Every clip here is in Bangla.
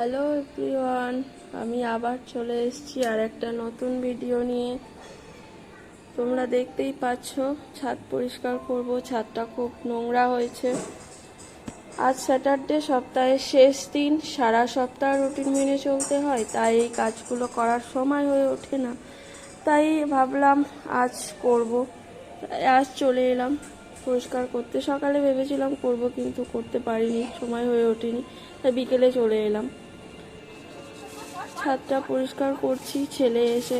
হ্যালো এভরিওয়ান, আমি আবার চলে এসেছি আর একটা নতুন ভিডিও নিয়ে। তোমরা দেখতেই পাচ্ছ ছাদ পরিষ্কার করব। ছাদটা খুব নোংরা হয়েছে। আজ স্যাটারডে, সপ্তাহের শেষ দিন। সারা সপ্তাহ রুটিন মেনে চলতে হয়, তাই এই কাজগুলো করার সময় হয়ে ওঠে না। তাই ভাবলাম আজ করব। আজ চলে এলাম পরিষ্কার করতে। সকালে ভেবেছিলাম করব, কিন্তু করতে পারিনি, সময় হয়ে ওঠেনি, তাই বিকেলে চলে এলাম। ছাদটা পরিষ্কার করছি। ছেলে এসে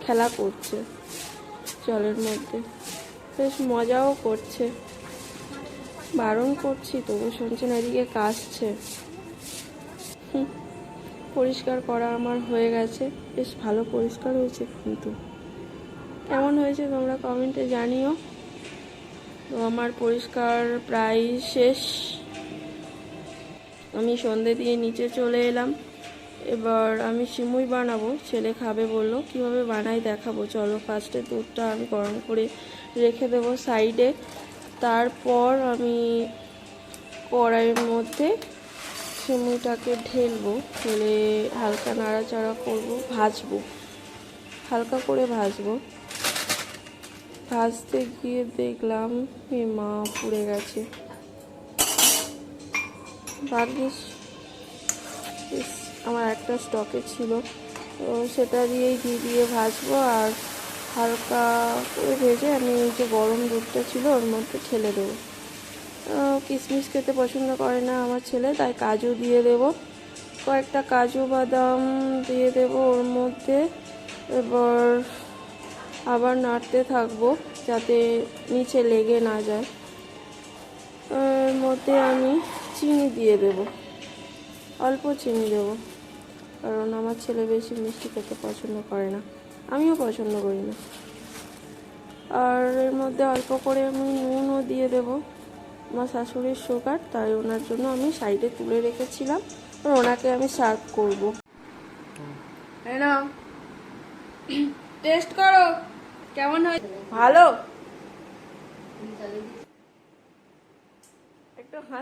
খেলা করছে জলের মধ্যে, বেশ মজাও করছে। বারণ করছি তবু শুনছে না, এদিকে কাশছে। পরিষ্কার করা আমার হয়ে গেছে, বেশ ভালো পরিষ্কার হয়েছে। কিন্তু কেমন হয়েছে তোমরা কমেন্টে জানিও। তো আমার পরিষ্কার প্রায় শেষ। আমি সন্ধে দিয়ে নিচে চলে এলাম। এবার আমি সিমুই বানাবো, ছেলে খাবে বললো। কিভাবে বানাই দেখাবো, চলো। ফার্স্টে দুধটা আমি গরম করে রেখে দেবো সাইডে। তারপর আমি কড়াইয়ের মধ্যে সিমুইটাকে ঢেলবো, ঢেলে হালকা নাড়াচাড়া করবো, ভাজবো, হালকা করে ভাজবো। ভাজতে গিয়ে দেখলাম মা পুড়ে গেছে। ভাগ্যিস আমার একটা স্টকে ছিল, তো সেটা দিয়েই দিয়ে ভাজবো। আর হালকা করে ভেজে আমি এই যে গরম দুধটা ছিল ওর মধ্যে ঢেলে দেবো। কিশমিশ খেতে পছন্দ করে না আমার ছেলে, তাই কাজু দিয়ে দেব। কয়েকটা কাজু বাদাম দিয়ে দেব ওর মধ্যে। এবার আবার নাড়তে থাকবো যাতে নিচে লেগে না যায়। এর মধ্যে আমি চিনি দিয়ে দেব, অল্প চিনি দেবো, কারণ আমার ছেলে বেশি মিষ্টি খেতে পছন্দ করে না, আমিও পছন্দ করি না। আর এর মধ্যে অল্প করে আমি নুনও দিয়ে দেব। আমার শাশুড়ির সুগার, তাই ওনার জন্য আমি সাইডে তুলে রেখেছিলাম, আর ওনাকে আমি সার্ভ করবো। টেস্ট করো কেমন হয়। ভালো, একটু